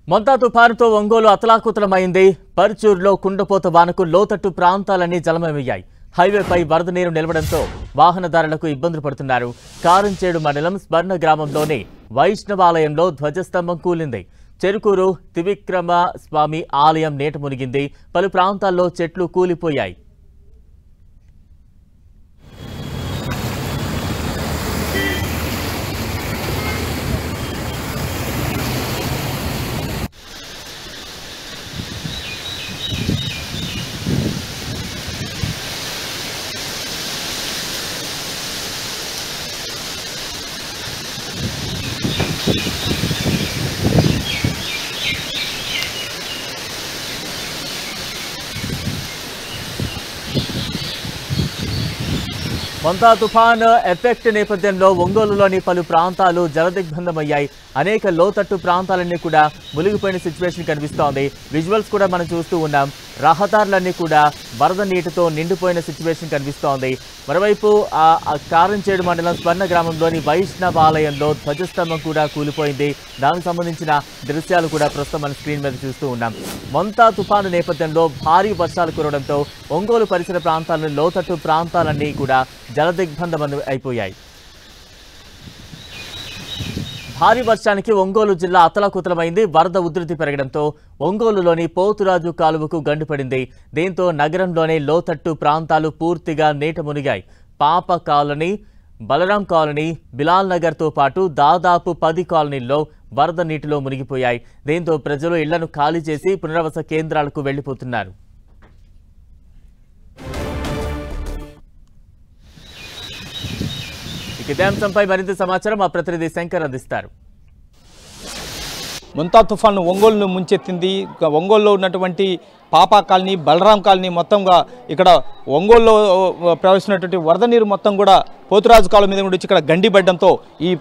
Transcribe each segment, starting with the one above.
మొంతా తుఫానుతో ఒంగోలు అతలాకుతలమైంది. పర్చూరులో కుండపోత వానకు లోతట్టు ప్రాంతాలన్నీ జలమయ్యాయి. హైవేపై వరద నీరు నిలవడంతో వాహనదారులకు ఇబ్బందులు పడుతున్నారు. కారంచేడు మండలం స్వర్ణ గ్రామంలోని వైష్ణవాలయంలో ధ్వజస్తంభం కూలింది. చెరుకూరు త్రివిక్రమ స్వామి ఆలయం నీట మునిగింది. పలు ప్రాంతాల్లో చెట్లు కూలిపోయాయి. మొంతా తుఫాన్ ఎఫెక్ట్ నేపథ్యంలో ఒంగోలులోని పలు ప్రాంతాలు జలదిగ్బంధమయ్యాయి. అనేక లోతట్టు ప్రాంతాలన్నీ కూడా మునిగిపోయిన సిచ్యువేషన్ కనిపిస్తోంది. విజువల్స్ కూడా మనం చూస్తూ ఉన్నాం. రహదారులన్నీ కూడా వరద నీటితో నిండిపోయిన సిచ్యువేషన్ కనిపిస్తోంది. మరోవైపు కారంచేడు మండలం స్వర్ణ గ్రామంలోని వైష్ణవాలయంలో ధ్వజస్తంభం కూడా కూలిపోయింది. దానికి సంబంధించిన దృశ్యాలు కూడా ప్రస్తుతం మన స్క్రీన్ మీద చూస్తూ ఉన్నాం. మొంతా తుఫాను నేపథ్యంలో భారీ వర్షాలు కురవడంతో ఒంగోలు పరిసర ప్రాంతాలను లోతట్టు ప్రాంతాలన్నీ కూడా జలదిగ్బంధం అయిపోయాయి. భారీ వర్షానికి ఒంగోలు జిల్లా అతలాకుతలమైంది. వరద ఉధృతి పెరగడంతో ఒంగోలులోని పోతురాజు కాలువకు గండిపడింది. దీంతో నగరంలోని లోతట్టు ప్రాంతాలు పూర్తిగా నీట మునిగాయి. పాప కాలనీ, బలరాం కాలనీ, బిలాల్ నగర్తో పాటు దాదాపు 10 కాలనీల్లో వరద నీటిలో మునిగిపోయాయి. దీంతో ప్రజలు ఇళ్లను ఖాళీ చేసి పునరావాస కేంద్రాలకు వెళ్లిపోతున్నారు. ఇదే అంశంపై మరింత సమాచారం మా ప్రతినిధి శంకర్ అందిస్తారు. మొంతా తుఫాను ఒంగోలును ముంచెత్తింది. ఒంగోలులో ఉన్నటువంటి పాపా కాలనీ, బలరాం కాలనీ మొత్తంగా ఇక్కడ ఒంగోలులో ప్రవహిస్తున్నటువంటి వరద నీరు మొత్తం కూడా పోతురాజు కాలువ మీద వచ్చి ఇక్కడ గండిపడడంతో ఈ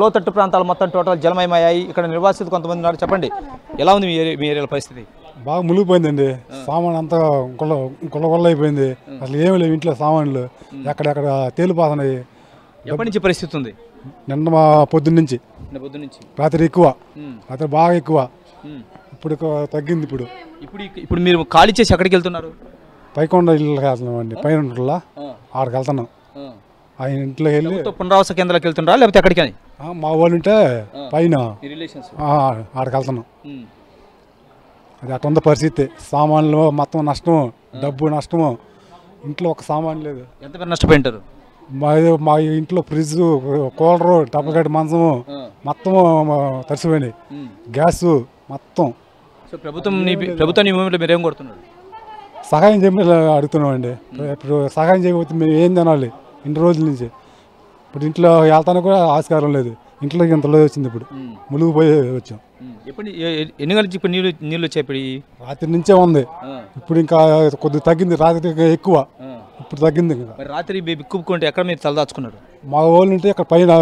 లోతట్టు ప్రాంతాలు మొత్తం టోటల్ జలమయమయ్యాయి. ఇక్కడ నిర్వాసితులు కొంతమంది ఉన్నారు. చెప్పండి, ఎలా ఉంది మీ ఏరియాల పరిస్థితి? బాగా మునిగిపోయిందండి. సామాన్ అంతా కొల్ల అయిపోయింది. అసలు ఏమి లేవు ఇంట్లో సామాన్లు, ఎక్కడెక్కడ తేలిపోతున్నాయి. ఎప్పటి నుంచి పరిస్థితి ఉంది? నిన్న పొద్దున్న నుంచి రాత్రి ఎక్కువ, రాత్రి బాగా ఎక్కువ. ఇప్పుడు తగ్గింది. ఇప్పుడు మీరు ఖాళీ చేసి ఎక్కడికి వెళ్తున్నారు? పైకొండ ఇళ్ళకి వెళ్తున్నాం అండి. పైన ఉంటుందా ఆడికి వెళ్తున్నాం. ఆయన ఇంట్లోకి వెళ్ళి పునరావాస కేంద్రాలకు వెళ్తున్నారా లేకపోతే ఎక్కడికి? మా వాళ్ళు ఉంటే పైన ఆడికి వెళ్తున్నాం. అది అటు ఉంది పరిస్థితి. సామాన్లు మొత్తం నష్టము, డబ్బు నష్టము. ఇంట్లో ఒక సామాన్ లేదు. ఎంతమంది నష్టపోయింటారు? మా ఇంట్లో ఫ్రిడ్జ్, కూలరు, టబ్బగడ్డి మంచము మొత్తం తడిసిపోయినాయి. గ్యాస్ మొత్తం. సో ప్రభుత్వాన్ని మీరేం కొడుతున్నారు? సహాయం చేయమని అడుగుతున్నాం అండి. ఇప్పుడు సహాయం చేయకపోతే మేము ఏం తినాలి? ఇన్ని రోజుల నుంచి ఇప్పుడు ఇంట్లో వెళ్తానికి కూడా ఆస్కారం లేదు. ఇంట్లోకి ఇంత రోజు వచ్చింది. ఇప్పుడు మునిగిపోయి వచ్చాం. ఎన్ని గంటల ఇప్పుడు నీళ్ళు వచ్చాయి? రాత్రి నుంచే ఉంది. ఇప్పుడు ఇంకా కొద్దిగా తగ్గింది. రాత్రి ఎక్కువ, ఇప్పుడు తగ్గింది. ఇంకా రాత్రి బిక్కుకుంటే ఎక్కడ మీరు తలదాచుకున్నారు? మా వాళ్ళు ఉంటే ఇక్కడ పైన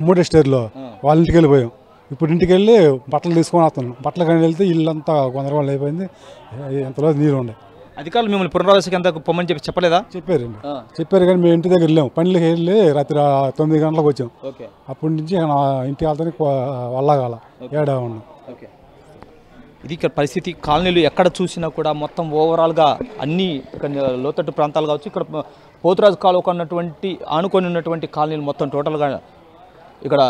3వ స్టేర్లో వాళ్ళ ఇంటికి వెళ్ళిపోయాం. ఇప్పుడు ఇంటికి వెళ్ళి బట్టలు తీసుకొని వస్తున్నాం. బట్టలు కానీ వెళ్తే ఇల్లంతా గొందరగోళం అయిపోయింది. ఎంతలో నీరు ఉండే. అధికారులు మిమ్మల్ని పునరావాసకి ఎంత పొమ్మని చెప్పలేదా? చెప్పారు కానీ మేము ఇంటి దగ్గర వెళ్ళాము. పనులకి వెళ్ళి రాత్రి 9 గంటలకు వచ్చాం. అప్పటి నుంచి ఇంటికి వెళ్తానికి వల్లగాల ఏడా ఉన్నాం. ఇది ఇక్కడ పరిస్థితి. కాలనీలు ఎక్కడ చూసినా కూడా మొత్తం ఓవరాల్గా అన్ని లోతట్టు ప్రాంతాలు కావచ్చు. ఇక్కడ పోతురాజు కాలువకు ఉన్నటువంటి ఆనుకొని ఉన్నటువంటి కాలనీలు మొత్తం టోటల్గా ఇక్కడ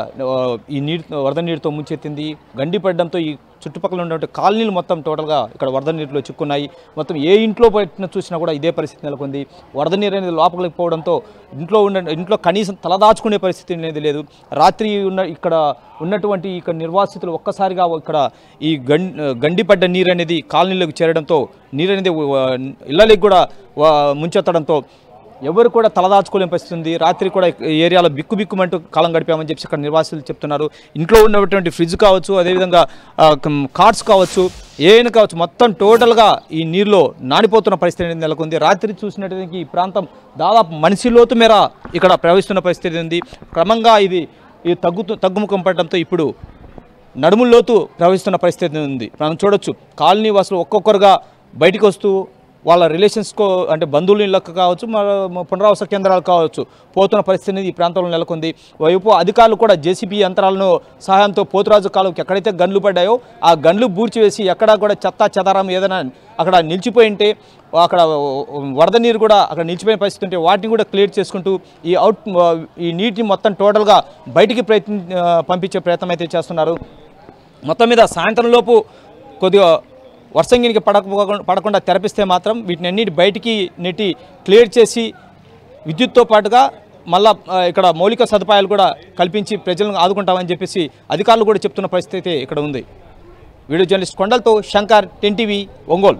ఈ వరద నీరుతో ముంచెత్తింది. గండిపడడంతో ఈ చుట్టుపక్కల ఉన్నటువంటి కాలనీలు మొత్తం టోటల్గా ఇక్కడ వరద నీటిలో చిక్కున్నాయి. మొత్తం ఏ ఇంట్లో పెట్టిన చూసినా కూడా ఇదే పరిస్థితి నెలకొంది. వరద నీరు అనేది లోపలికి పోవడంతో ఇంట్లో కనీసం తలదాచుకునే పరిస్థితి అనేది లేదు. రాత్రి ఇక్కడ ఉన్నటువంటి నిర్వాసితులు ఒక్కసారిగా ఇక్కడ ఈ గండిపడ్డ నీరు అనేది కాలనీలోకి చేరడంతో నీరు అనేది ఇళ్ళకి కూడా ముంచెత్తడంతో ఎవరు కూడా తలదాచుకోలేని పరిస్థితి ఉంది. రాత్రి కూడా ఏరియాలో బిక్కుమంటూ కాలం గడిపామని చెప్పి ఇక్కడ నిర్వాసితులు చెప్తున్నారు. ఇంట్లో ఉన్నటువంటి ఫ్రిడ్జ్ కావచ్చు, అదేవిధంగా కార్డ్స్ కావచ్చు, ఏమైనా కావచ్చు, మొత్తం టోటల్గా ఈ నీరులో నానిపోతున్న పరిస్థితి అనేది నెలకొంది. రాత్రి చూసినటువంటి ఈ ప్రాంతం దాదాపు మనిషి లోతు మేర ఇక్కడ ప్రవహిస్తున్న పరిస్థితి ఉంది. క్రమంగా ఇది తగ్గుముఖం పడడంతో ఇప్పుడు నడుముల్లోతు ప్రవహిస్తున్న పరిస్థితి ఉంది. మనం చూడొచ్చు కాలనీ వాసులు ఒక్కొక్కరుగా బయటకు వస్తూ వాళ్ళ రిలేషన్స్కో అంటే బంధువుల ఇళ్ళకు కావచ్చు, పునరావాస కేంద్రాలు కావచ్చు పోతున్న పరిస్థితి అనేది ఈ ప్రాంతంలో నెలకొంది. వైపు అధికారులు కూడా జేసీబీ యంత్రాలను సహాయంతో పోతురాజు కాలువకి ఎక్కడైతే గన్లు పడ్డాయో ఆ గన్లు బూడ్చివేసి ఎక్కడా కూడా చెత్త చెదారం ఏదైనా అక్కడ నిలిచిపోయి ఉంటే అక్కడ వరద నీరు కూడా అక్కడ నిలిచిపోయిన పరిస్థితి ఉంటే వాటిని కూడా క్లియర్ చేసుకుంటూ ఈ నీటిని మొత్తం టోటల్గా బయటికి పంపించే ప్రయత్నం అయితే చేస్తున్నారు. మొత్తం మీద సాయంత్రం లోపు కొద్దిగా వర్షంగినికి పడకుండా తెరపిస్తే మాత్రం వీటిని అన్నిటి బయటికి నెట్టి క్లియర్ చేసి విద్యుత్తో పాటుగా మళ్ళా ఇక్కడ మౌలిక సదుపాయాలు కూడా కల్పించి ప్రజలను ఆదుకుంటామని చెప్పేసి అధికారులు కూడా చెప్తున్న పరిస్థితి ఇక్కడ ఉంది. వీడియో జర్నలిస్ట్ కొండలతో శంకర్, 10 టీవీ, ఒంగోలు.